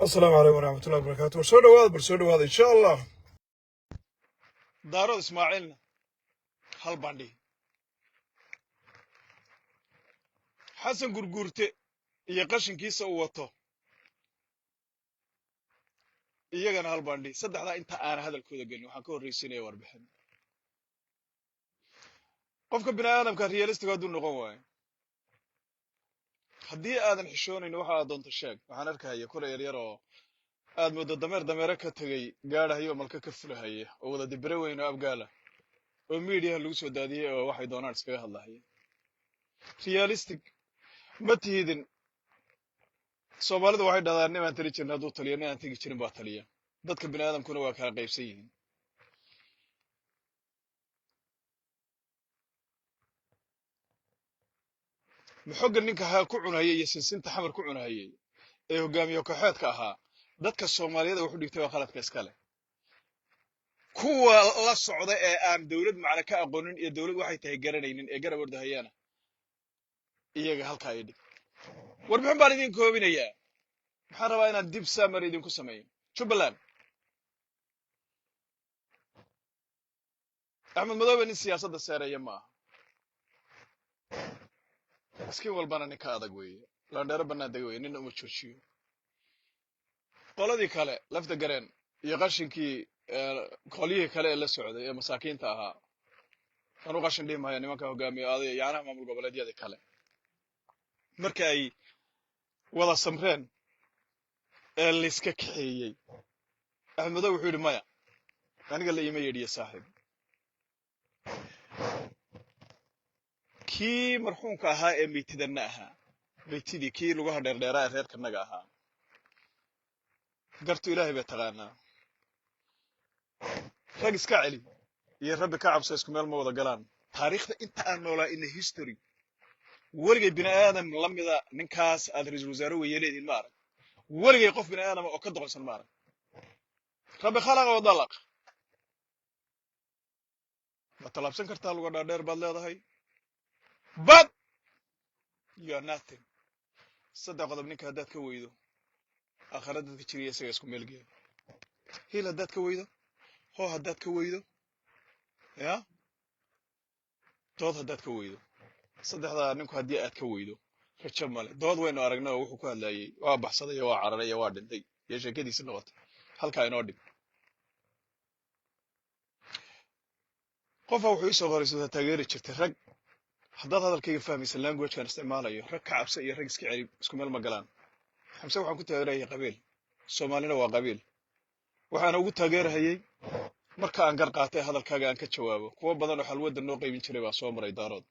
السلام عليكم ورحمة الله وبركاته. برسول هذا إن شاء الله. daarood ismaaciilna hal bandhi xasan gurguurte iyo qashinkiisa uu wato iyagana hal bandhi saddexdaa inta aana hadalkooda gelin waxaan ka horraysiinaya warbixin qofka bini aadamka realistic hadduu noqon waayo haddii aadan xishoonayn waxa aad doonto sheeg waxaan arkahaya kula yaryar oo aad moodo dameere ka tegay gaadhahayo malka ka fulahaya oo wada dibire weyn oo abgaala oo miidiyaha lagu soo daadiyey oo waxay doonaan iskaga hadlahaya realistic ma tihidin soomaalidu waxay dhahdaan nimaan tali jirin hadduu taliyo nin aan tegi jirin baa taliya dadka bini aadamkuna waa kala qaybsan yihiin maxogga ninka ku cunahayay iyo sinsinta xamar ku cunahayay ee hogaamiye kooxeedka ahaa dadka soomaaliyada wuxu dhigtay waa qaladka iska leh kuwa la socda ee aan dawlad macna ka aqoonin iyo dawlad waxay tahay garanaynin ee garab ordahayana iyaga halkaa ay dhig warbixin baan idin koobinayaa waxaan rabaa inaan dib samar idinku sameeyo jubbaland axmed madoobe nin siyaasadda seereeya ma aha miskiin walbana ninka adag weeye laandheero bannaan dega weye nina uma joojiyo qoladii kale lafta gareen iyo qashinkii qolyihii kale ee la socday ee masaakiinta ahaa anu qashin dhihi mahaya nimanka hogaamiye aday yaanaha maamul goboleedyadii kale marka ay wada samreen ee layska kaxeeyey axmed madoobe wuxuu yidhi maya aniga la iima yeedhiye saaxiib kii marxuumka ahaa ee meytidanna ahaa meytidii kii lugaha dheerdheeraa ee reerkanaga ahaa gartu ilaahay bay taqaanaa rag iska celi iyo rabbi ka cabso isku meel ma wada galaan taariikhda inta aan noolaa ina history weligay bini aadam la mida ninkaas aad ra-iisul wasaare weeyeleediin ma arag weligay qof bini aadama oo ka doqonsan ma arag rabbi khalaqa wa dalaq ma tallaabsan kartaa luga dhaadheer baad leedahay but you are nothing saddex qodob ninka haddaad ka weydo aakhira dadka jiriya isaga isku meel geeyo hiil haddaad ka weydo hoo haddaad ka weydo ya dood haddaad ka weydo saddexdaa ninku haddii aad ka weydo rajo male dood waynu aragnay oo wuxuu ku hadlaayey waa baxsaday iyo waa cararay iyo waa dhintay iyo sheekadiisi noqotay halkaa inoo dhig qofa wuxuu isoo qoraysataa taageeri jirtay rag haddaad hadalkayga fahmaysa languagekan isticmaalayo rag ka cabsa iyo rag iska celi isku meel ma galaan xamse waxaan ku taageerayay qabiil soomaalina waa qabiil waxaana ugu taageerahayey marka aan gar qaatay hadalkaaga aan ka jawaabo kuwa badan oo xalwadda noo qaybin jiray baa soo maray daarood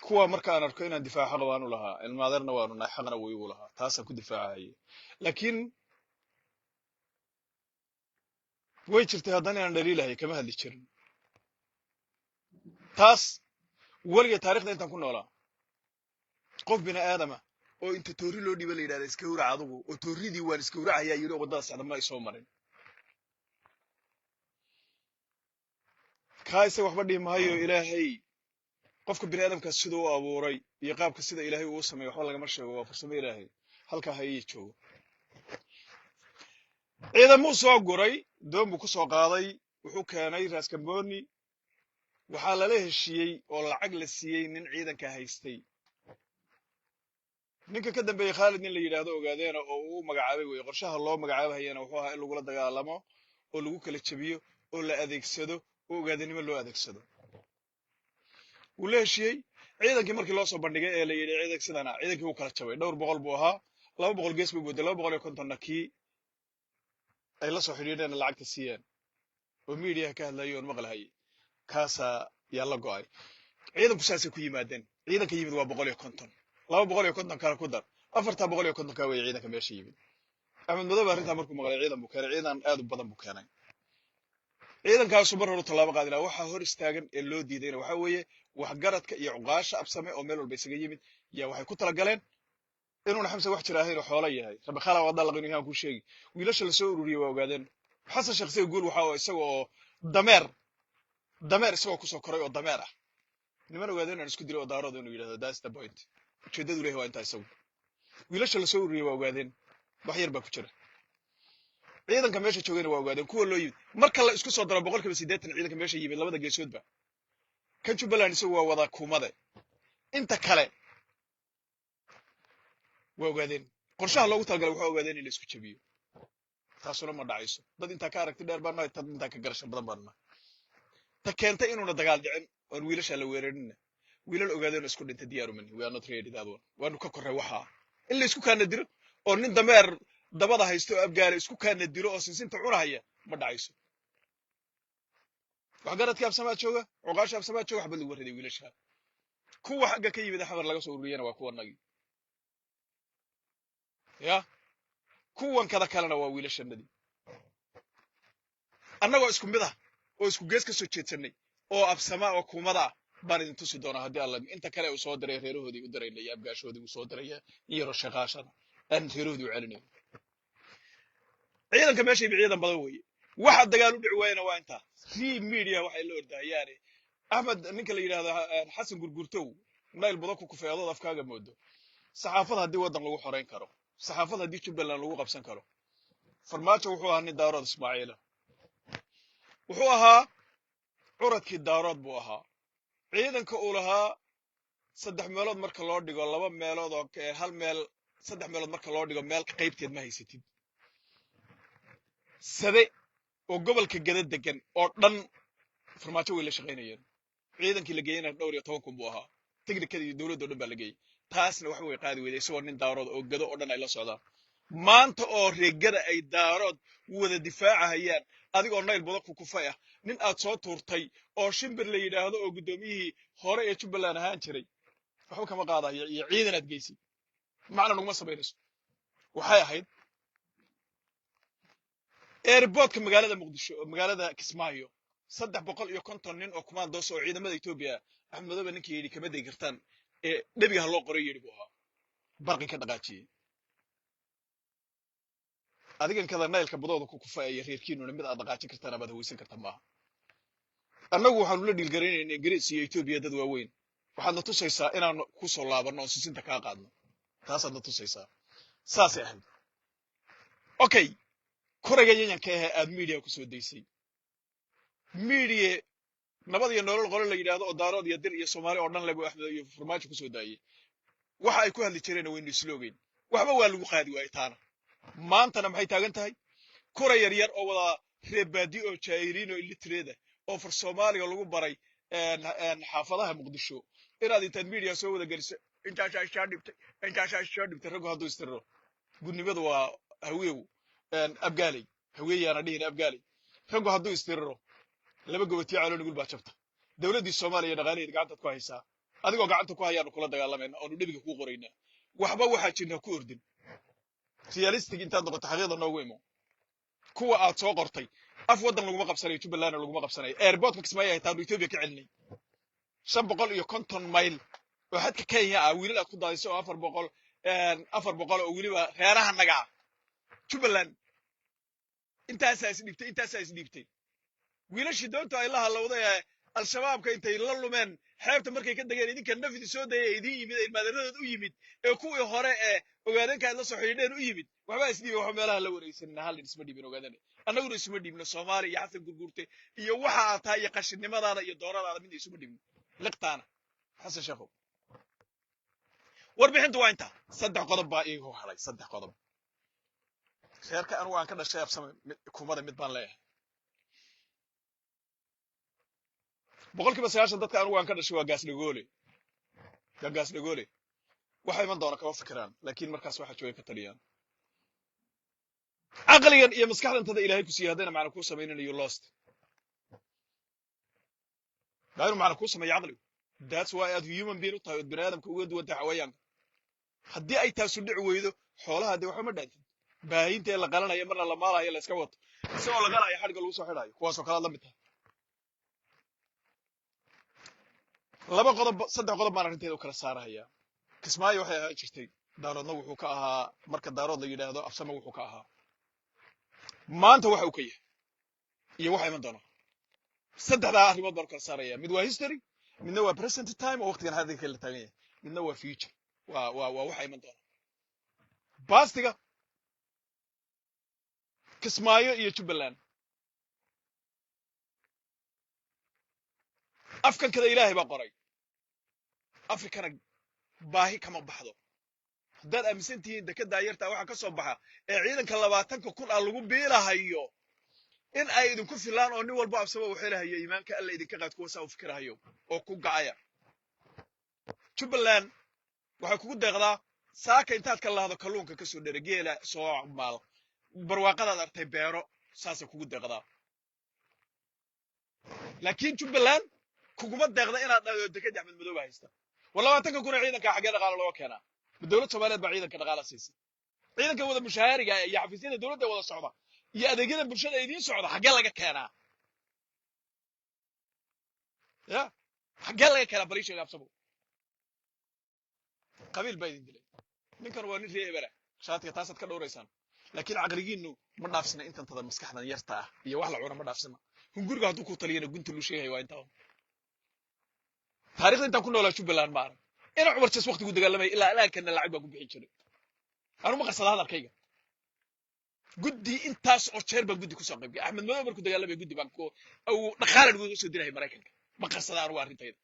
kuwa marka aan arko inaan difaaca xaq baanu lahaa ilmaadeerna waanu nahay xaqna way igu lahaa taasaan ku difaacahayay laakiin way jirtay haddana inaan dhaliilahay kama hadli jirin taas weligay taarikhda intaan ku noolaa qof bini aadama oo inta toori loo dhiiba la yidhahda iska hurac adugu oo tooridii waan iska huracayaa yidhi oo waddada socda ma ay soo marin kaa isaga waxba dhihi maayo ilaahay qofka bini aadamkaas siduu u abuuray iyo qaabka sida ilaahay uu sameeyo waxba lagama sheego waa farsamo ilaahay halkaa ha ii joogo ciidamuu soo guray doon buu ku soo qaaday wuxuu keenay raaskamboni waxaa lala heshiiyey oo lacag la siiyey nin ciidanka haystay ninka ka dambeeyey khaalid nin la yidhaahdo ogaadeena oo uu magacaabay weye qorshaha loo magacaabahayana wuxuu ahaa in lagula dagaalamo oo lagu kala jebiyo oo la adeegsado oo ogaadanimo loo adeegsado wuu la heshiiyey ciidankii markii loo soo bandhigay ee la yidhi ciidank sidana ciidankii wuu kala jabay dhowr boqol buu ahaa 200 gees buu booday 250 kii ay la soo xidhiidheen lacagta siiyeen oo miidiyaha ka hadlayay oo maqlahayay kaasaa yaa la go'ay ciidanku saasay ku yimaadeen ciidanka yimid waa 150 250 kale ku dar 450 ka way ciidanka meesha yimid axmed madoobe arrintaa markuu maqlay ciidan buu keenay ciidan aad u badan buu keenay ciidankaasu mar hore tallaabo qaadi lahaa waxaa hor istaagan ee loo diidayna waxaa weeye waxgaradka iyo cuqaasha absame oo meel walba isaga yimid yaa waxay ku talagaleen inuuna xamse wax jira ahayn oo xoolo yahay rabbi khala waa dalaq inuu yahan ku sheegi wiilasha la soo ururiyey waa ogaadeen xasan shakhsiga guul waxa oo isaga oo dameer isagoo kusoo koray oo dameer ah niman ogaadeen aan isku dilo oo daarooda inuu yidhahdo that's the point ujeeddadu leeyahay waa intaa isagu wiilasha la soo ururiyey waa ogaadeen wax yar baa ku jira ciidanka meesha joogayna waa ogaadeen kuwa loo yimid marka la isku soo daro 80% ciidanka meesha yimid labada geesoodba kan Jubbaland isagu waa wada kuumade inta kale waa ogaadeen qorshaha loogu talagalay waxa ogaadeen in la isku jabiyo taasuna ma dhacayso dad inta ka aragti dheer baan nahay dad inta ka garasho badan baan nahay ta keentay inuu dagaal dhicin oo wiilasha la weerarin wiilal ogaadeen isku dhintay diyaar uma we are not ready that one waanu ka korray waxa in la isku kaana diro oo nin dameer dabada haysto abgaale isku kaana diro oo sinsinta cunahaya ma dhacayso waxgaradka absamaad jooga oqaasha absamaad jooga waxba lagu waraday wiilasha kuwa xagga ka yimid xabar laga soo ururiyana waa kuwa nagi ya kuwan kada kalena waa wiilashanadii annagoo isku mid ah oo isku gees ka soo jeedsanay oo absama oo kuumada baan idin tusi doonaa haddii alla inta kale uu soo diray reerahoodii u diraynaya abgaashoodii uu soo diraya iyo shaqaashada aan reerahoodii u celinayo ciidanka meesha ciidan badan weeye waxa dagaal u dhici waayna waa inta free media waxay la ordayaan ahmed ninka la yiraahdo xasan gurgurtow nayl badan ku kufeedo afkaaga moodo saxaafada haddii wadan lagu xoreyn karo saxaafada haddii Jubbaland lagu qabsan karo farmaajo wuxuu ahaa nin daarood Ismaaciil wuxuu ahaa curadkii daarood buu ahaa ciidanka uu lahaa 3 meelood marka loo dhigo 2 meelood oo hal meel 3 meelood marka loo dhigo meel qaybteed ma haysatid sade oo gobolka gada degan oo dhan farmaajo way la shaqeynayeen ciidankii la geeyay dhowr iyo 10 kun buu ahaa tignikadii dawladda oo dhan baa la geeyay taasna wax way qaadi weyday isagoo nin daarood oo gado oo dhan ay la socdaan maanta oo reegada ay daarood wada difaacayaan adigoo nayl badan ku kufay ah nin aad soo tuurtay oo shimbir la yiraahdo oo gudoomiyihii hore ee Jubbaland ahaan jiray waxba kama qaadayo iyo ciidan aad geysay macna nuguma sameynayso waxay ahayd airportka magaalada Muqdisho oo magaalada Kismaayo 350 nin oo kumaandoos oo ciidamada Itoobiya Axmed Madobe ninkii yiri kama day kartaan ee dhabiga loo qoray yiri buu ahaa barqi ka dhaqaajiyay adigan kada naylka badooda ku kufay reerkiinuna mid aad dhaqaajin kartaan abaad haweysan kartaa maaha annagu waxaanu la dhilgarinaynaa Ingiriis iyo Itoobiya dad waaweyn waxaadna tusaysaa inaan ku soo laabano oo sisinta ka qaadno taasaadna tusaysaa saasay ahayd okay korayga yanka aad media ku soo deysay media nabad iyo nolol qolo la yiraahdo oo daarood iyo dir iyo Soomaali oo dhan lagu axmed iyo farmaajo ku soo daayay waxa ay ku hadli jireen waynu isloogeen waxba waa lagu qaadi waayay taana maantana maxay taagan tahay koray yar yar oo wada reebaadi oo jaayiriin oo illiterate oo far Soomaaliga lagu baray xaafadaha Muqdisho inaad intaad media soo wada galiso intaas ay dhibtay rag haduu istiro gudnimadu waa haweeyo abgaalay haweeyana dhihin abgaalay rag haduu istiro laba gobatiyo calool nugul baa jabta dawladda Soomaaliya dhaqaaleed gacanta ku haysa adigoo gacanta ku hayaan kula dagaalamayna oo dhabiga ku qorayna waxba waxa jirna ku ordin realistic inta noqoto xaqiiqda noogu imo kuwa aad soo qortay af wadan lagu qabsanay Jubbaland lagu qabsanay airportka Kismaayo ay taado Itoobiya ka celinay 550 mayl oo xadka Kenya ah wiilal aad ku daadayso 400 oo wiliba reeraha naga Jubbaland intaas ay isdhibtay wiilashii doonta ay la halowday al-shabaabka intay la lumeen xeebta markay ka dageen idinka nafidi soo dayay idin yimid ay maadaradooda u yimid ee kuwii hore ee ogaadeenka la soo xidheen u yimid waxba isdhiibay wax meelaha la wareegsan hal isma dhiibin ogaadeen annaguna isma dhiibno Soomaali iyo xasan gurgurte iyo waxa aad tahay iyo qashinimadaada iyo dooradaada mid isma dhiibno liqtaana xasan sheekho warbixintu waa inta 3 qodob baa iigu halay 3 qodob reerka anu aan ka dhashay absama kumada mid baan leeyahay boqolkiiba 90 dadka anu aan ka dhashay waa gaas dhagoole waxay iman doona kaba fikiraan laakiin markaas waxa joogay ka taliyaan aqligan iyo maskaxdantada Ilaahay ku siiyay hadana macna ku sameeynayo lost baaru macna ku sameeyay aqligu that's why as human being tahay bini'aadamka uga duwan tahay xayawaanka haddii ay taas u dhici weydo xoolaha hadii waxa ma dhaantid baahinta la qalanayo marna la maalayo la iska wato isoo la qalanayo xadhiga lagu soo xidhayo kuwaas oo kala la mid tahay 2 qodob 3 qodob baan arinteeda u kala saaraya Kismaayo waxay ahaan jirtay daaroodna wuxuu ka ahaa marka daarood la yiraahdo absama wuxuu ka ahaa maanta waxa uu ka yahay iyo waxa iman doona 3 arrimood baan kala saaraya mid waa history midna waa present time oo waqtigan hadda kala taagan yahay midna waa future waa waxa iman doona bastiga kismaayo iyo jubbaland afkan kada ilaahay baa qoray afrikana baahi kama baxdo haddaad aaminsan tihiin dekedda yartaa waxaa ka soo baxa ee ciidanka 20,000 ah lagu biilahayo in ay idinku filaan oo nin walba absaba wuxuu leeyahay iimaanka alla idinka qaad kuwa saa u fikirayo oo ku gacaya jubbaland waxay kugu deeqdaa saaka intaad ka laado kalluunka ka soo dheregeela soo maal barwaaqadaad artay beero saasay kugu deeqdaa laakiin jubbaland kuguma deeqda inaad dhado dekedda Axmed Madoobe haysta wala 20,000 ciidanka xagee dhaqaale loo keenaa dawladda Soomaaliyeed baa ciidanka dhaqaale siisay ciidanka wada mushaariga iyo xafiisyada dawladda wada socda iyo adeegyada bulshada idiin socda xagee laga keenaa ya xagee laga keenaa bariisha absabo qabiil baa idin dilay ninkan waa nin reebara shaatiga taasad ka dhowraysaan laakiin aqrigiinu ma dhaafsana intan tada maskaxdan yarta ah iyo wax la cuno ma dhaafsana hunguriga hadduu ku taliyana gunta lu sheegay waa intaa taariikhda intaan ku noolaa jubbaland ma arag ina cumar jas waqtigu dagaalamay ilaa alaankana lacag baa ku bixin jiray anu ma qarsada hadalkayga guddi intaas oo jeer baan guddi ku soo qaybiyay Axmed Madoobe markuu dagaalamay guddi baan ku aw dhaqaale ugu soo diray Mareykanka ma qarsada anu arintayda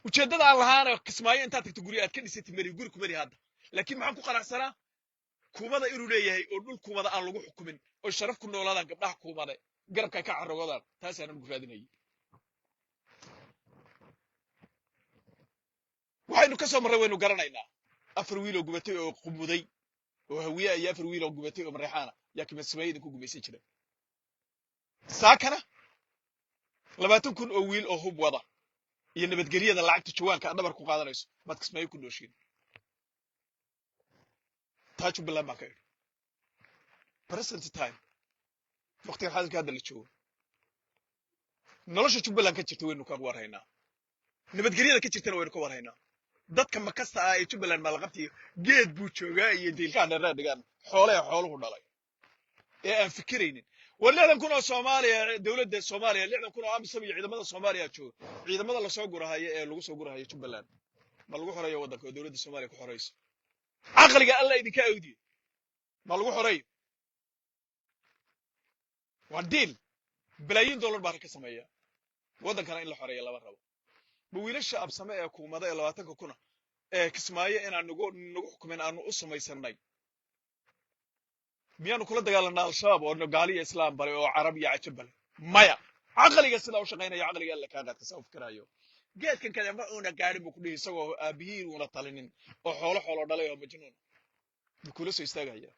ujeedada aan lahaana kismaayo intaad tagto guri aad ka dhisatay mari guri ku mari hadda laakiin maxaan ku qanacsanaa kuumada inuu leeyahay oo dhul kuumada aan lagu xukumin oo sharaf ku noolaadaan gabdhaha kuumada garabka ka carrogodaan taas aan ugu raadinayay waxaynu ka soo marray waynu garanaynaa 4 wiil oo gubatay oo qumuday oo hawiye iyo 4 wiil oo gubatay oo mareexaana yaa kima sameeyay ku gumaysan jiray saakana 20,000 oo wiil oo hub wada iyo nabadgeliyada lacagta jawaanka dhabar ku qaadanayso mad kismaayo ku dhooshin taaju bilaab ma ka present time waqtiga xaadirka hadda la joogo nolosha jubbaland ka jirta waynu ka warhaynaa nabadgelyada ka jirtana waynu ka warhaynaa dadka ma kasta ah ee jubbaland ma la qabtiyo geed buu joogaa iyo diilkaan dheer dhigaan xooluhu dhalay ee aan fikiraynin ولكن كنا Soomaaliya dawladda Soomaaliya 60,000 oo amisom iyo ciidamada Soomaaliya jooga ciidamada la soo gurahayo ee lagu soo gurahayo Jubbaland ma lagu xoreeyo wadanka dawladda Soomaaliya ku xoreyso aqliga alla idinka awdiyo ma lagu xoreeyo wadil bilaayin dollar baa ka sameeya wadankana in la xoreeyo laba rabo ma wiilasha absame ee kuumada ee 20,000 ee kismaayo inaan nagu xukumin aanu u samaysanay miyanu kula dagaalanaa al-shabaab oo gaaliya islaam bari oo carab iyo ajabal maya aqliga sida uu shaqeynaya aqliga alla ka qaad ka soo fikirayo geedkan kale ma una gaari buu ku dhigay isagoo aabihiin una talinin oo xoolo dhalay oo majnuun kula soo istaagaya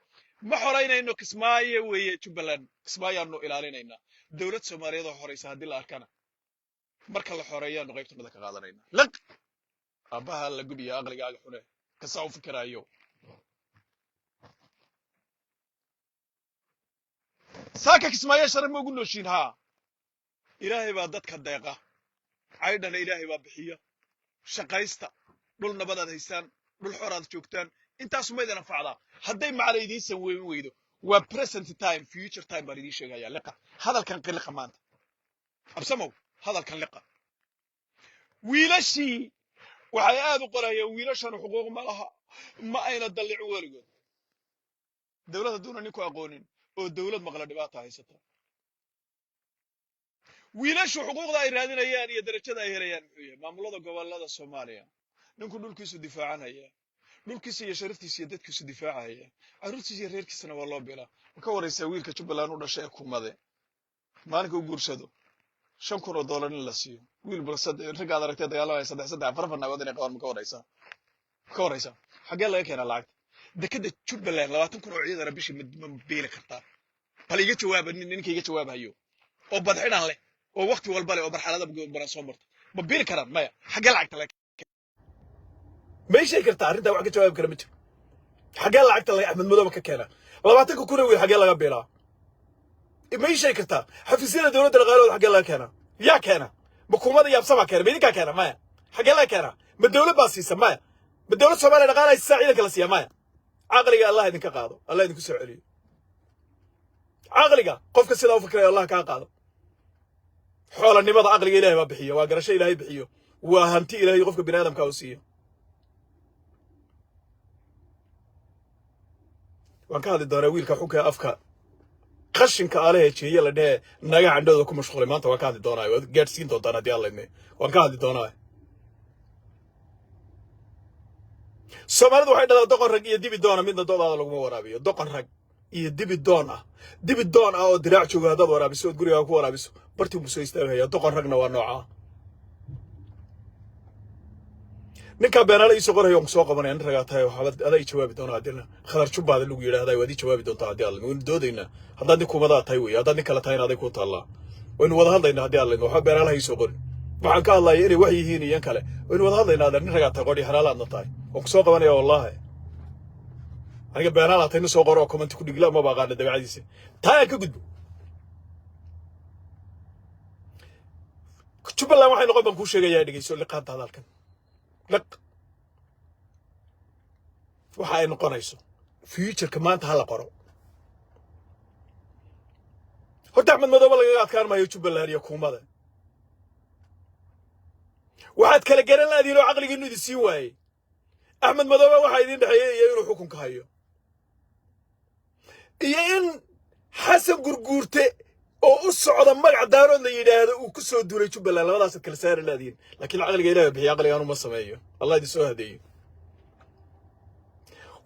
ma xoreynayno kismaayo weeye Jubbaland kismaayo aanu ilaalinayna dawlad Soomaaliyeed oo horeysa hadii la arkana marka la xoreeyaan qaybtooda ka qaadanayna laq abaha la gubiya aqligaaga xune ka soo fikirayo saaka kismaayo sharaf ma ugu nooshin ha ilaahay baa dadka deeqa caydana ilaahay baa bixiya shaqaysta dhul nabadaad haystaan dhul xoraad joogtaan intaas ma idin anfacda hadday macna idin saweyn weydo waa present time future time baa idin sheegaya liqa hadalkan qiliqa maanta absamow hadalkan liqa wiilashii waxay aad u qorayeen wiilashan xuquuq ma laha ma ayna dalic waligood dawladda doona ninku aqoonin oo dawlad maqla dhibaato haysata wiilashu xuquuqda ay raadinayaan iyo darajada ay helayaan muxuu yahay maamulada gobolada Soomaaliya ninku dhulkiisu difaacanaya dhulkiisa iyo sharaftiisa iyo dadkiisu difaacaya caruurtiisa iyo reerkiisana waa loo beelaa ka waraysa wiilka Jubbaland u dhashay kuumade maalinka uu guursado $5,000 in la siiyo wiil balsad ragaad aragtay dagaalamaya 3-4 nagood inay qaban ka waraysa xagee laga keenaa lacag dekada Jubbaland 20,000 oo ciidan bishi ma beeli kartaa bal iga jawaab ninka iga jawaabayo oo badxinaan leh oo waqti walba leh oo marxalada baran soo marto ma beeli karaan maya xagee lacagta la ma shay kartaa arinta wax ka jawaab kara mid xagee lacagta la Axmed Madoobe ka keena 20,000 wiil xagee laga beelaa ma shay kartaa xafiisyada dawladda dhaqaalaha xagee laga keena yaa keena xukuumadda yaabsama keena midinka keena maya xagee laga keena ma dawlad baa siisa maya ma dawlad Soomaaliya dhaqaalaha ciidanka kala siiya maya aqliga Allah idinka qaado Allah idinku soo celiyo aqliga qofka sida uu fikirayo Allah ka qaado xoolanimada aqliga Ilaahay baa bixiyo waa garasho Ilaahay bixiyo waa hanti Ilaahay qofka bini'aadamka uu siiyo وان كهذه دراويل كحوكة أفكار قشنك عليه شيء يلا ده نجا عنده كم مشغول ما أنت وكهذه دوناي وجالسين تودانا دي الله إني وان كهذه دوناي سومالد waxay dhada doqon rag iyo dibi doona midna doodaada lagu waraabiyo doqon rag iyo dibi doon ah oo diraac jooga dad waraabiso guriga ku waraabiso bartii uu soo istaagaya doqon ragna waa nooca ninka beenala isoo qorayo soo qabanay in raga tahay waxa aday jawaabi doona hadina khadar jubaada lagu yiraahday wadi jawaabi doonta hadii alla uu doodayna hadda kumada tahay way hadda kala tahay aday ku taala waynu wada hadlayna hadii alla waxa beenala isoo qorin waxaan ka hadlayaa inay wax yihiin iyo kale waynu wada hadlaynaa in raga tahay qori xaraalaadna tahay soo qabanaya wallahi aniga beenala tahay soo qoro comment ku dhigla ma baaqaana dabacadiisa taa ka gudbo Jubbaland waxay noqon baan ku sheegayaa dhigayso liqaanta hadalkan liq waxa ay noqonayso future-ka maanta hala qoro horta Axmed Madoobe laga adkaan maayo Jubbaland iyo kuumada waxaad kala garan laadiin oo aqligiinu idin siin waayay Axmed Madoobe waxa idin dhaxeeyay inuu xukunka hayo iyo in Xasan Gurguurte oo u socda magac daarood la yiraahdo uu ku soo duulay Jubbaland labadaas kala saar laadiin laakiin aqliga Ilaahay bixiyo aqliga aanu ma sameeyo Allah idin soo hadeeyo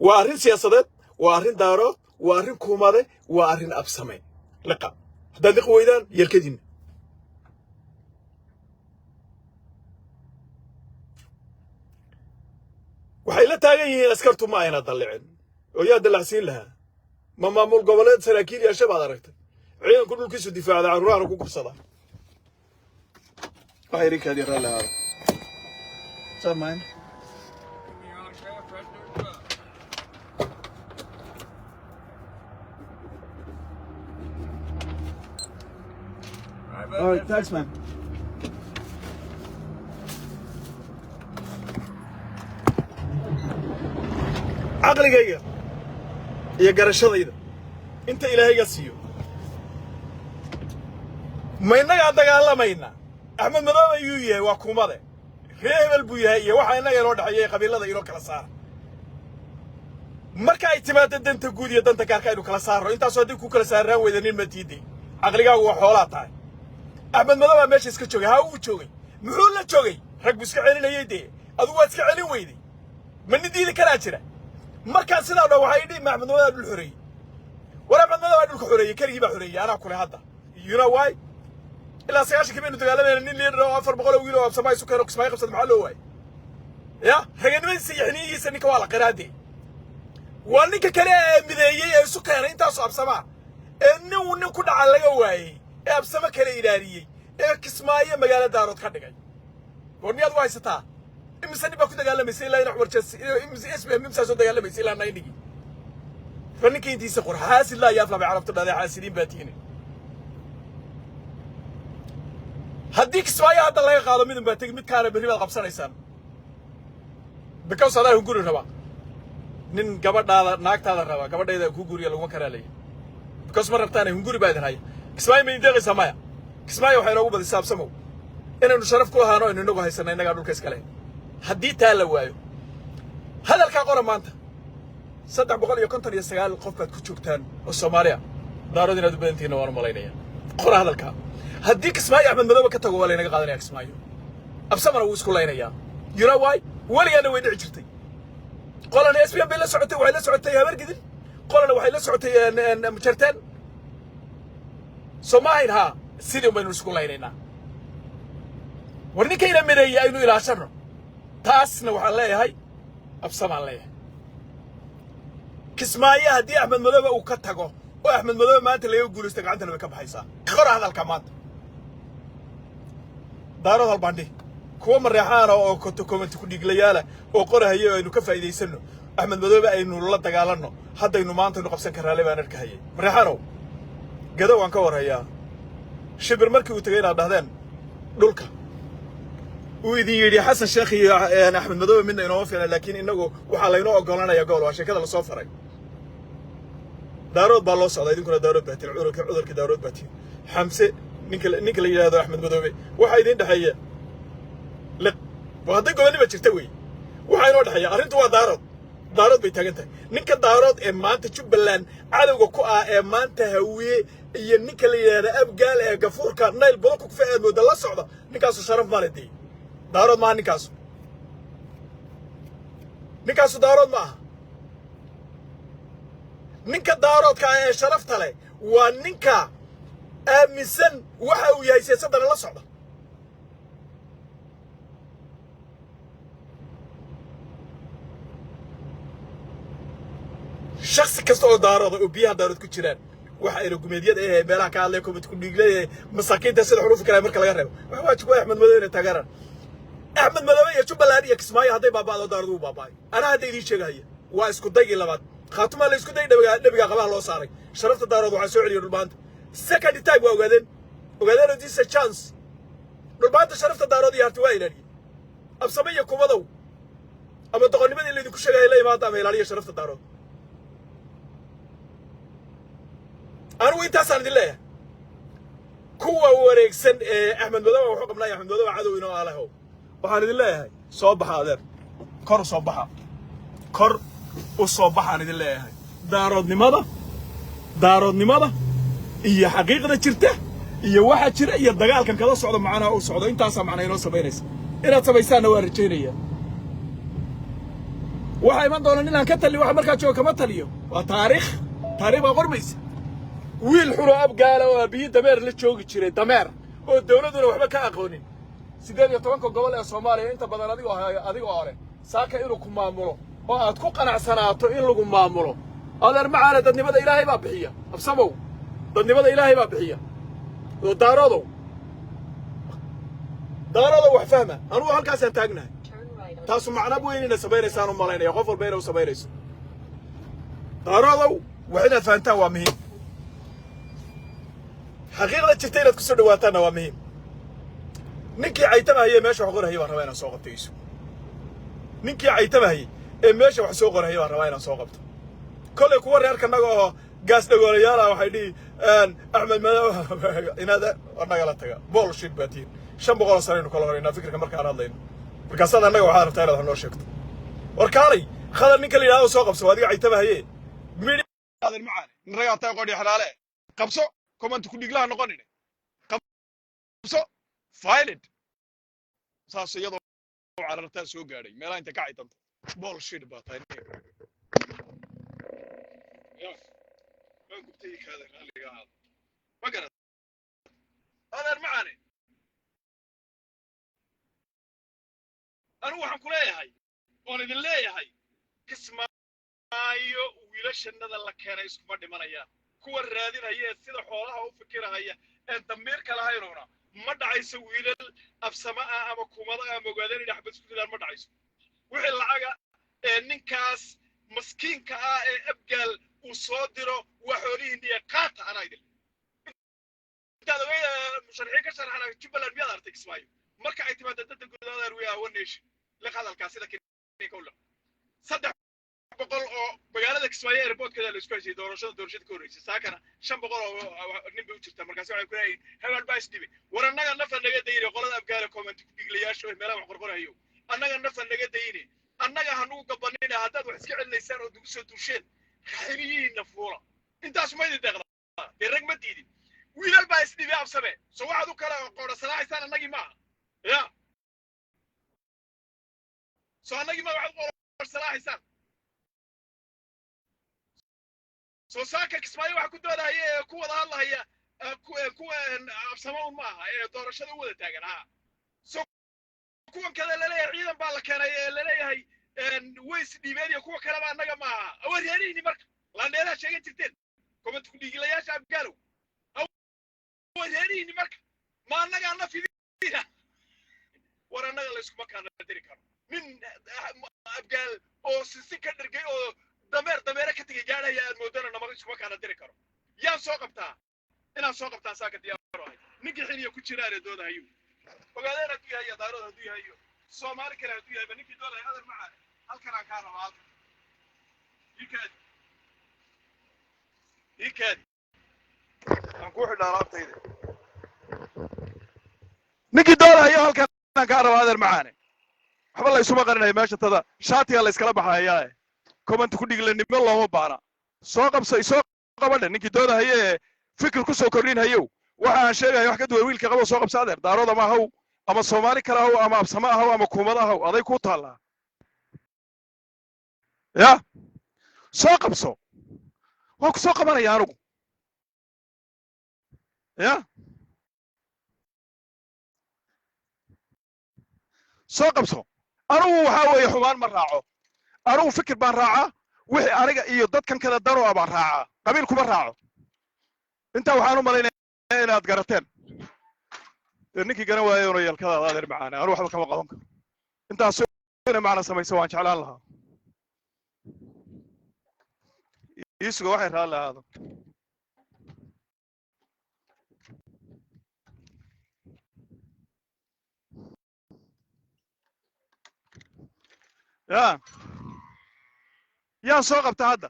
waa arrin siyaasadeed waa arrin daarood waa arrin kuumade waa arrin absamay laqa hadda diq weydaan yelkadin waxay la taagan yihiin askartu ma ayna dallicin oo yaa dalacsiin lahaa ma maamul goboleed saraakiil iyo shabaab aragtay ciidanku dhulkiisu difaacada carruurana ku kubsada waxay rikaadi raalaha samaan all right thanks man aqligayga iyo garashadayda inta Ilaahayga siiyo ma inaga dagaalamayna Axmed Madoobe ayuu yahay waa kuumade reebel buu yahay iyo waxa inaga loo dhaxayay qabiilada inoo kala saar marka ay timaado danta guud iyo danta gaarka inuu kala saaro intaas oo dib ku kala saaraan weydanin ma tiiday aqligaagu waa xoolaa tahay Axmed Madoobe meesha iska joogay ha uu joogay muxuu la joogay rag buu iska celinayay de adigu waad iska celin weyday ma nidiidi kala jira marka sidaa dhow waxay dhig Axmed Madoobe dhul xoreeyay wara Axmed Madoobe dhul xoreeyay kaliya baa xoreeyay ana kule hadda you know why ila sagaashan kibinu dagaalamay nin leeyahay 400 wiil oo absamay su karo kismay qabsad maxaa loo waay ya raganimadiisa yaxniyiisa ninka waa la qiraade waa ninka kale ee mideeyay ee su keenay intaas absama ee nin ku dhaca laga waayay ee absama kale ilaariyay ee kismaayo magaalada daarood ka dhigay warniyad waa haysataa imisa baa ku dagaalamayay ilaa inuu warjas SPM imisa soo dagaalamayay ilaa naynigi fanninkii intiisa qurxaas ilaa yaafla bay carabtu dhaday xaasidiin baatiine haddii kismaayo hadda laga qaado midun baa tagi mid kaana berri baad qabsanaysaan because adaa hunguri raba nin gabadhaada naagtaada raba gabadhayda ku guriga laguma karaalay because ma rabtaan hunguri baa idin haya kismaayo ma deeqaysa maya kismaayo waxay noogu badisaa absamow inaynu sharaf ku ahaano inaynu nagu haysanay inaga dhulka iskale haddii taa la waayo hadalka qora maanta 359 qof baad ku joogtaan oo Soomaaliya daarood inaad u badantiina waan malaynaya qora hadalka haddii kismaayo Axmed Madoobe ka tago wala inaga qaadanaya kismaayo absamana wuu isku leeynaya you know why waligaana way dhici jirtay qolana SPM bay la socotay waxay la socotay habar gidin qolana waxay la socotay mujartaan Soomaaliha sidii baynu isku leynaynaa warninkayna mideeyay aynu ilaashano taasna waxaan leeyahay absamaan leeyahay kismaayo haddii Axmed Madoobe uu ka tago oo Axmed Madoobe maanta laga guulaysto gacantana way ka baxaysaa qora hadalka maanta daarood halbandhi kuwa mareexaana oo comment ku dhiglayaala oo qorahayo aynu ka faa'iideysano Axmed Madoobe aynu la dagaalano haddaynu maanta inu qabsan karnaa leebaan arkahayay mareexaano gado waan ka warhayaa shibir markii uu tagay inaad dhahdeen dhulka uu idin yidhi Xasan Sheekh iyo Axmed Madoobe midna inoo filan laakiin inagu waxa laynoo ogolanayaa gool waa sheekada la soo faray daarood baa loo socday idinkuna daarood baatiin cudurka daarood baatiin xamse ninka la yiraahdo Axmed Madoobe waxa idin dhaxeeya la wada gobolnimo jirta way waxa inoo dhaxeeya arrintu waa daarood daarood bay taagan tahay ninka daarood ee maanta jubbaland cadowga ku ah ee maanta hawiye iyo ninka la yidhaahda abgaal ee gafuurka nayl badanku ku ficil mooda la socda ninkaasu sharaf ma leh daarood maaha ninkaasu daarood ma aha ninka daaroodka ah ee sharafta leh waa ninka aaminsan waxa uu yahay siyaasadana la socda shakhsi kasta oo daarooda oo biyaha daarood ku jiraan waxa ay rugumeedyada ee meelaha ka hadlay koobad ku dhiiglay masaakiinta sida xuruuf kale marka laga reebo waxa waajib waa Axmed Madoobe inay taageeraan Axmed Madoobe iyo Jubbaland iyo Kismaayo hadday baabaado daarood uu baabaayo ana hadda idin sheegaya waa isku daygi labaad khaatuma la isku day dhabiga qabaha loo saaray sharafta daarood waxa soo celiyay dhulbaanta second time waa ogaadeen this a chance dhulbaanta sharafta daarood iyo harti waa ilaaliye absamaya kumadow ama doqonimadii la idinku sheegay la imaada ama ilaaliye sharafta daarood أنا وين تسأل الله كوا وريكسن أحمد مدوى وحكم لا أحمد مدوى عدو إنه على هو وحنا الله صباح هذا كر صباح كر وصباح عن الله دارود نماذا هي حقيقة ترته هي واحد شرع هي الدجال كان كذا صعد معنا أو صعد أنت أصلا معنا ينوص بينس إلى سبيسان وارجينية واحد ما دولنا لنا كتل واحد مركز شو كمان تليه وتاريخ غرميس wiil xuro abgaala oo biyo dameer la joogi jiray dameer oo dawladuna waxba ka aqoonin 18 gobol ee Soomaaliya inta badan adigoo hore saaka inuu ku maamulo oo aad ku qanacsanaato in lagu maamulo adeer macaana dadnimada Ilaahay baa bixiya absamow dadnimada Ilaahay baa bixiya oo daaroodo wax fahma anu halkaas aan taagnahay taas macna weyn in sameeynaysan oo malaynaya qof walba inuu sameeyayso daaroodo waxina faantaa waa muhiim حقيقة جرتين تكسر دواتنا ومهم نكي عيتما هي ماشي وحقورها هي ورواينا سوقت يسوع نكي عيتما هي ماشي وحسوقها هي ورواينا سوقت كل كور يركن نجوا قاس نقول يلا وحيدي أحمد ما إن هذا أنا قلتها بول شيت باتين شن بقول صارين وكل هرينا فكرة كمرك على الله بقصد أنا نجوا عارف تعرف هنور شكت وركالي خذ نكي اللي هذا سوق بسوادي عيتما هي مين هذا المعاني نرجع تاقودي حلاله قبصو كمان تكون يقلها نقولين قبصو فايلد ساس يضو على رتال سوق قاري ميلا انت قاعد انت بول شيد باطين يا ما قلت لك هذا اللي قاعد ما قرأت هذا المعاني انا waxaan ku leeyahay oo idin leeyahay Kismaayo wiilashannada la keenay isku dhimanayaan kuwa raadinaya sida xoolaha u fikiraya ee damiirka lahaynuna ma dhacayso wiilal absama ama kumada ama ogaadeen dhaxbad isku dilaan ma dhacayso wixii lacaga ee ninkaas maskiinka ah ee abgaal uu soo diro waxoolihiin iyo qaata ana idin inta musharixiin ka sharaxana Jubbaland miyaad artay Kismaayo marka ay timaado dadka gudaha ruuya waneesh la hadalkaas sida keenay saddex boqol oo magaalada Kismaayo airportka la isku hayay doorashada ka horeysay saakana 500 oo nin bay u jirta markaas waxay ku leeyihiin hebel baa isdhibi war annaga nafa naga dayray qolada abgaala comment ku diglayaasho meelaha wax qorqorayo annaga nafa naga dayray annaga hanu gabanina haddaad wax iska celinaysaan oo dug soo tuusheen xiriyiina fuula intaas ma idin deeqda rag ma diidin wiilal baa isdhibi absame soo waxaad u kala qoora salaaxaysan annagi ma ya soo annagi ma waxaad qoora salaaxaysan soo saaka Kismaayo waxa ku doodaya ku wada hadlaya ku absamo ma aha ee doorashada wada taagan ha soo kuwan kale la leeyahay ciidan baa la keenay la leeyahay ways dhiibeen kuwa kale ba annaga ma aha awareeriini marka la neela sheegay jirteen comment ku dhigilayaasha abgaalow awareeriini marka ma annaga nafidina war annaga la isku makaan diri karo min abgaal oo si ka dhirgay oo dameer ka tagay gaaraya aad moodana nama isku makaan diri karo yaa soo qabtaa inaan soo qabtaa saaka diyaar ahay ninkii xiliya ku jira ee doodahayo ogaadeen haduu yahay daarood haduu yahay Soomaali kale haduu yahay ninkii doodaya hadal macaan halkan aan ka rabaa ikad aan ku xidhaa laabtayda ninkii doodaya halkan aan ka rabaa hadal macaan waxba la isuma qarinayo meesha tada shaatiga la iskala baxayaa comment ku dhiglanimo looma baana soo qabso isoo qabadha ninkii dooda haye fikir ku soo kordhin hayo waxa aan sheegay wax ka duwan wiilka qabo soo qabso adeer daarooda ma haw ama Soomaali kala haw ama absama haw ama kuumada haw aday ku taala ya soo qabso waa ku soo qabanaya anigu ya soo qabso anigu waxa weeye xumaan ma raaco anigu fikir baan raaca wixii aniga iyo dadkan kala daro baan raaca qabiil kuma raaco inta waxaan u malaynayaa inaad garateen ninkii garan waayay inuu yalkada adeer macaan anigu waxba kama qaban karo intaas inay macna samayso waan jeclaan lahaa isuga waxay raali lahaado يا سوقب هذا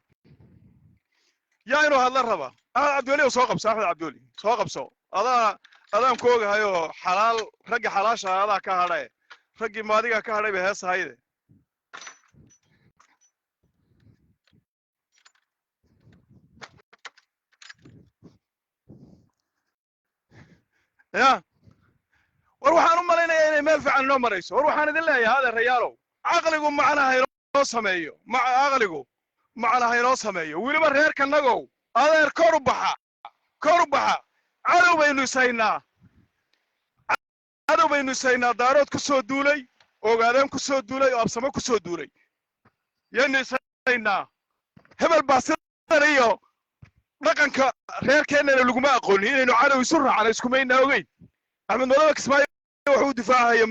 يا إنه هذا الربا عبدولي وسوقب أحمد عبدولي سوقب سو هذا مكوج هايو حلال رجع حلاش هذا كهراء رجع مادية كهراء بهس هايده يا وروح أنا مالين ما ينفع النوم رئيس وروح أنا دلله هذا الرجال عقلكم معنا هاي سميو مع عقلكم معنا هاي سميو ويلي برهير كنجو هذا كربها عدو بينو سينا دارود كسو دولي وقادم كسو دولي وابسما كسو دولي يعني سينا هبل باسر ريو رقنك رير كينا لقما أقولي إنه عدو يسر على اسكمين ناوغي أحمد مدوك اسماعيل وحو دفاعها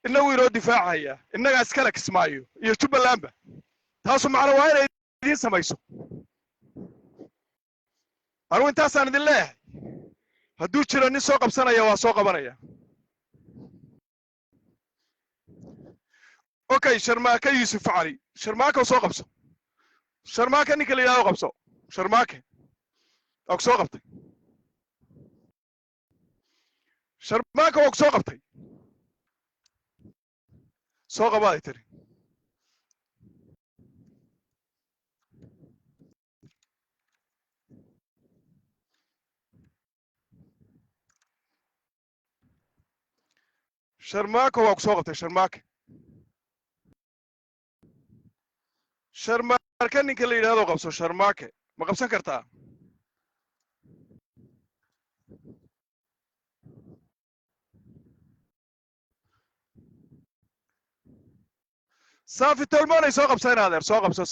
إنه يرو دفاعها إنه أسكالك اسماعيل يشتب اللامبة تاسو معنا وين يدين سميسو أرو انت ساند الله هدو جرى ني سو قبسنايا وا سو قبنايا اوكي شرماكه يوسف علي شرماكه سو قبسو شرماكه نيك لي ياو قبسو شرماكه او سو قبتي شرماكه او سو قبتي سو قباي تري شرماكه waa ku soo qabtay sharmaake ninka la yiraahdo qabso sharmaake ma qabsan kartaa saafi tolmon ay soo qabsayna adeer soo qabso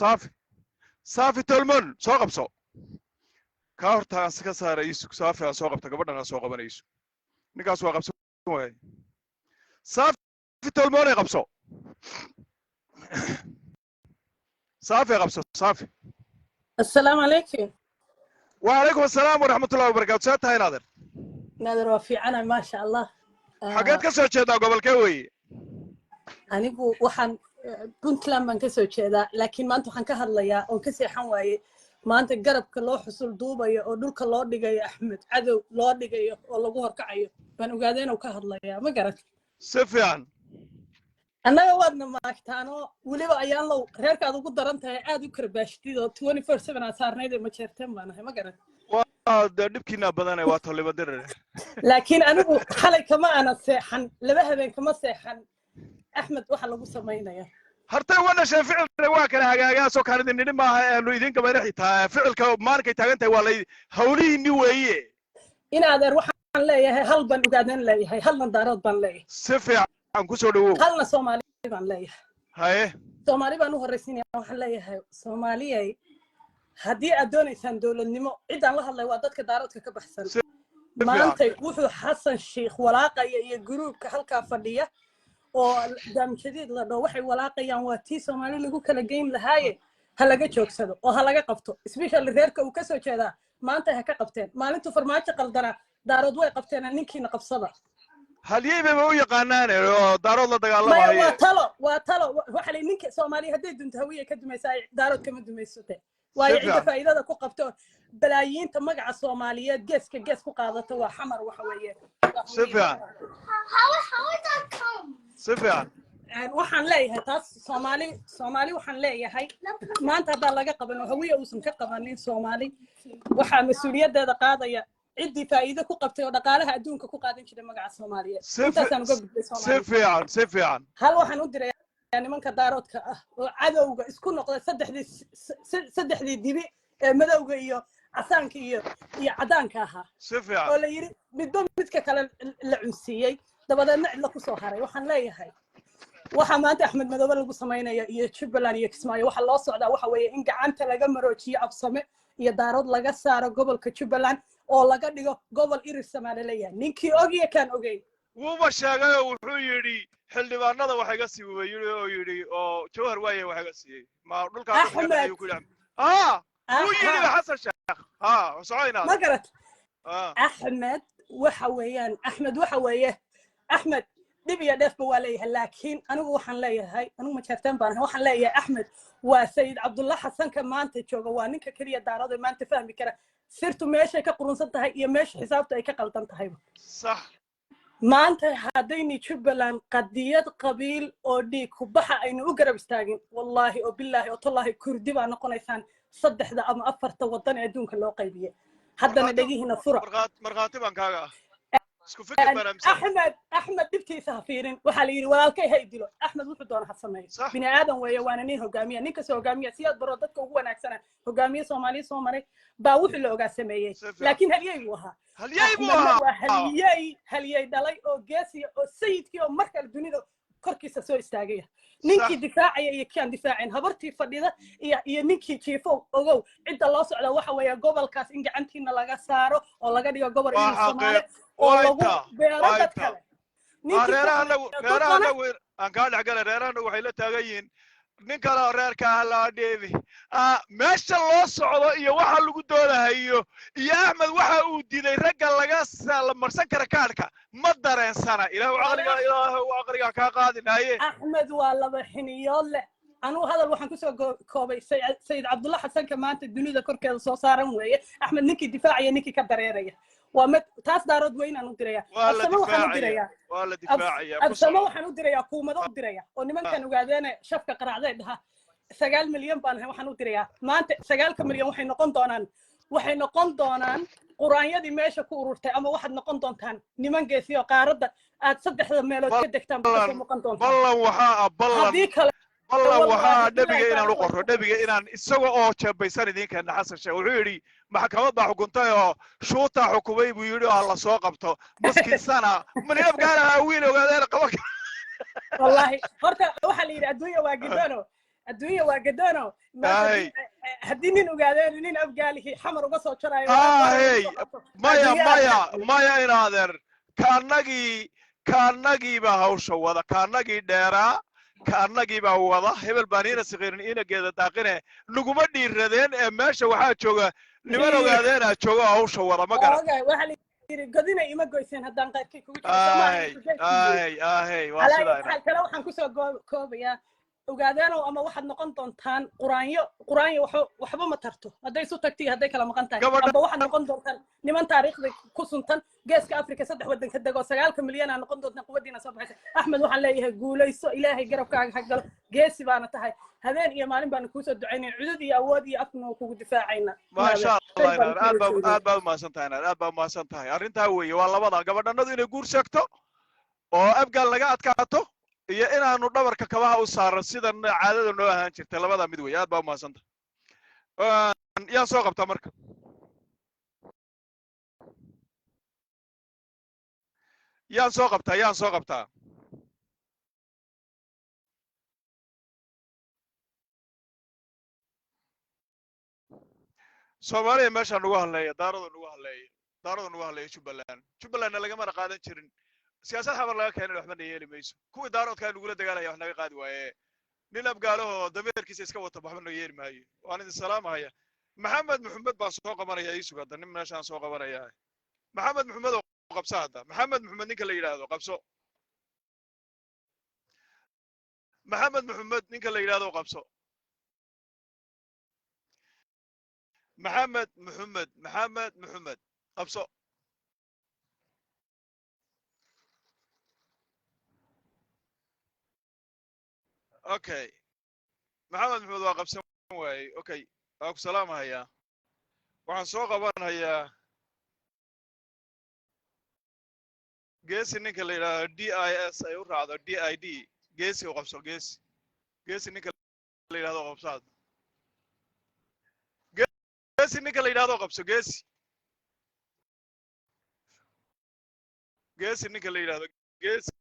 saafi tolmon soo qabso ka hortaas ka saarayso saafi aan soo qabta gabadhan soo qabanayso ninkaas waa qabsan way صافي تلموني قبصو صافي قبصو صافي السلام عليكم وعليكم السلام ورحمة الله وبركاته ساتها نادر وفي عنا ما شاء الله حاجات كسر شيء قبل كوي أنا وحن كنت لما كسر شيء لكن ما أنتوا حنكهر ليا أو كسر حنواي ما أنت جرب كله حصل دوبة أو دول كله دقي أحمد عدو لا دقي والله جوهر كعيو فأنا قاعدين وكهر ليا ما قرأت سفيان أنا وادنا ما كتانو وليبا أيام لو غيرك هذا قد درنتها عاد يكرباشتي 24/7 صارنا إذا ما شرتم أنا ما قرأت ده نبكينا بدنا واتو اللي بدر لكن أنا حالي كما أنا سيحن لبها بين كما سيحن أحمد وحلا بسمينا يا هرتي وانا شايف فعل رواكنا هاجا سو كان إني ما إنه يدين كمان رحتها فعل كمان كي تاجنت ولا هولي نوعية إن هذا روح عن ليه هل بن قاعدين ليه هل نضارات بن ليه سفيان كسودو هل نسومالي بن ليه هاي سومالي بنو هرسيني وحن ليه سومالي هدي أدوني سندول النمو إذا الله الله وادتك دارتك كبحسن ما أنت وحو حسن الشيخ ولاقة يجروب كهالك فردية ودم شديد لأنه وحي ولاقة ينواتي سومالي اللي هو كلا جيم لهاي هلا جت شوكسدو وهلا جت قفتو سبيشال اللي غيرك وكسو كذا ما أنت هكا قفتين ما أنتوا فرماتش قلدنا دارود way qabteen ninkii na qabsada haliyay ma u yaqaanaan daarood la dagaalamay waa talo waxa la ninka Soomaaliya haday dunta hawiye ka dumaysay daarood kama dumaysate waa inta faa'iidada ku qabto balaayiinta magaca Soomaaliyeed gees ku qaadato waa xamar waxa weeye Sufyan waxaan leeyahay taas soomaali waxaan leeyahay maanta haddaan laga qaban hawiya uusan ka qabanin soomaali waxaa mas-uuliyadeeda qaadaya ciddii faa'iido ku qabtay oo dhaqaalaha adduunka ku qaadan jiray magaca soomaaliyeed intaasaan uga gudbay soomaaliya si fiican hal waxaan u dirayaa nimanka daaroodka ah oo cadowga isku noqday saddexdii dibi ee madowga iyo casaanka iyo caddaanka ahaa oo la yidhi midba midka kale la cunsiiyey dabadeedna cidla ku soo haray waxaan leeyahay waxa maanta axmed madoobe lagu samaynayo iyo jubbaland iyo kismaayo waxa loo socdaa waxa weeye in gacanta laga maroojiyo absame iyo daarood laga saaro gobolka jubbaland oo laga dhigo gobol irir samaale leeyahay ninkii ogiya kaan ogey wuuba sheegay oo wuxuu yidhi xildhibaanada waxa iga sii yidhi oo yidhi oo jawhar waaye waxa iga siiyey ma dhulkaan ayuu ku yidhi wuu yidhi xasan sheekh socoynaa ma garat axmed waxa weeye axmed dib iyo dheefba waa leeyahay laakiin anigu waxaan leeyahay anigu majeerteen baan ahay waxaan leeyahay axmed waa sayid cabdulla xasanka maanta jooga waa ninka keliya daarada maanta fahmi kara sirtu meeshay ka qurunsan tahay iyo meesha xisaabtu ay ka qaldan tahayba sax maanta haddayni jubbaland qadiyad qabiil oo dhiig ku baxa aynu u garab istaagin wallaahi oo bilaahi oo tallaahi kurdi baa noqonaysaan 3 ama 4 waddan ee adduunka loo qaybiyey haddana dhegihiina fura markhaati baan kaaga axmed dhibtiisa ha fiirin waxaa la yidhi walaalkay ha idilo axmed wuxuu doona ha sameeyo bini aadan weeye waana nin hogaamiya nin kastoo hogaamiya siyaad baro dadka ugu wanaagsana hogaamiye soomaaliya soo maray baa wuxuu la ogaa sameeyey laakiin halyey buu ahaa halyey dhalay oo geesiya oo sayidkii oo markale dunida korkiisa soo istaagaya ninkii difaacaya iyo kii aan difaacin habartii fadhida iyo ninkii jiifow ogow cidda loo socda waxa weeye gobolkaas in gacantiina laga saaro oo laga dhigo gobol irir soomaale oo lagu beero dad kale aan kaa dhex galay reerahana waxay la taagan yihiin nin kale oo reerka ah laa dheebi meesha loo socdo iyo waxa lagu doodahayo iyo axmed waxa uu diiday ragga la marsan kara kaadhka ma dareensana ilaahu aqriga kaa qaadinaye axmed waa laba xiniyood leh anugu hadal waxaan kusoo koobay sayid cabdulla xasanka maanta dunida korkeeda soo saaran weeye axmed ninkii difaacaya ninkii ka dareeraya waa taas daarood weyn aan u diraya absamo waxaan u dirayaa kuumado u diraya oo nimankan ogaadeene shafka qaraacday dhaha 9 milyan baan ahay waxaan u dirayaa maanta 9 milyan waxay noqon doonaan quraanyadii meesha ku ururtay ama waxaad noqon doontaan niman geesiyo qaaradda aad 3 meelood ka degtaan baa noqon doontaan haddii kale والله waxaa nabiga inaan u qorro nabiga inaan isaga oo jeebaysan idinkeena xasan sheekh wuxuu yidhi maxkamad baa xukuntay oo shuuta xukumay buu yidhi oo la soo qabto maskiisana maniyab gaaraha wiil ogaadeen qaban wallahi horta waxa la yidhi adduunya waa gadano haddii nin ogaadeen nin afgaalihi xamar uga soo jarayo maya inaadeer kaanagii baa hawsha wada kaanagii dheeraa kaanagii baa wada hebel baan ina siqirin ina geeda daaqine naguma dhiiradeen ee meesha waxaa jooga niman ogaadeenaa jooga hawsha wada ma garan godina ima goyseen haddaan qayrkii kugu jiro kale waxaan kusoo koobayaa ogaadeenow ama waxaad noqon doontaan quraanyo waxba ma tarto hadday isu tagtay hadday kala maqan tahay amba waxaad noqon doontaan niman taariikhda ku suntan geeska afrika 3 waddan ka dego 9 milyan aan noqon doontaan quwadiina soo baxaysa axmed waxaan leeyahay guulayso ilaahay garabkaaga ha galo geesi baana tahay habeen iyo maalin baana kuusoo ducaynay cudud iyo awood iyo afna kugu difaacayna maasha allah aad baa umahadsan tahay arrintaa weeye waa labada gabadhanadu inay guur sheegto oo abgaal laga adkaato iyo inaanu dhabarka kabaha u saaro sida caadada noo ahaan jirtay labada mid weeye aad baa umahadsantahay yaan soo qabtaa marka yaan soo qabtaa soomaaliya meeshaa nagu hadleeya daarada nagu hadleeya jubbalandna lagamana qaadan jirin siyaasad xabar laga keenay waxbana yeeli mayso kuwii daaroodkaa nagula dagaalaya wax naga qaadi waaye nin abgaalahoo dameerkiisa iska wata waxba naga yeeli maayo waan idin salaamahaya maxamed maxamed baa soo qabanaya ii sugada nin meeshaan soo qabanaya maxamed maxamed oo qabso hadda maxamed maxamed ninka la yidhaahdo qabso maxamed maxamed ninka la yidhaahdo qabso maxamed maxamed qabso اوكي محمد واقف واي اوكي اكو سلام هيا waxaan soo qabanhayaa geesi ninka la yiraahdo DIS ay u raacdo DID geesi oo qabso geesi ninka la yiraahdo qabsaad geesi ninka la yiraahdo qabso geesi ninka la yiraahdo geesi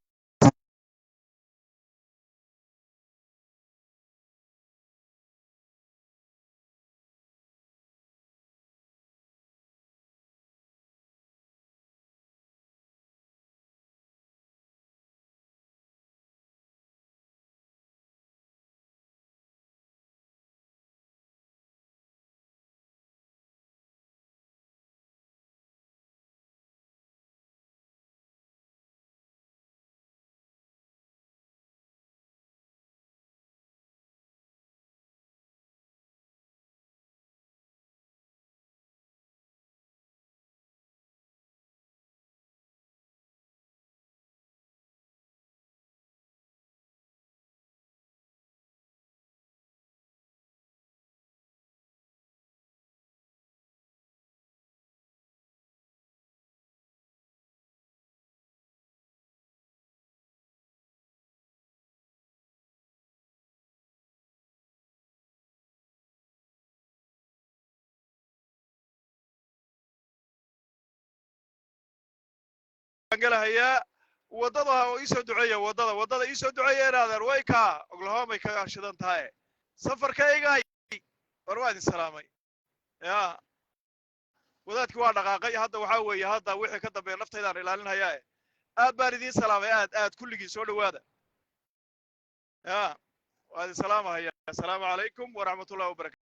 galahayaa wadada oo isoo duceeya wadada isoo duceeya inaadan way ka Oklahoma ay kaga shidan tahay safarkayga war waa idin salaamay ya wadaadkii waa dhaqaaqay hadda waxa weeye hadda wixii ka dambeeya naftayda aan ilaalinayaa aad baan idin salaamay aad kulligii soo dhawaada ya waa idin salaamayaa assalaamu calaykum wa rahmatullahi wa barakatuh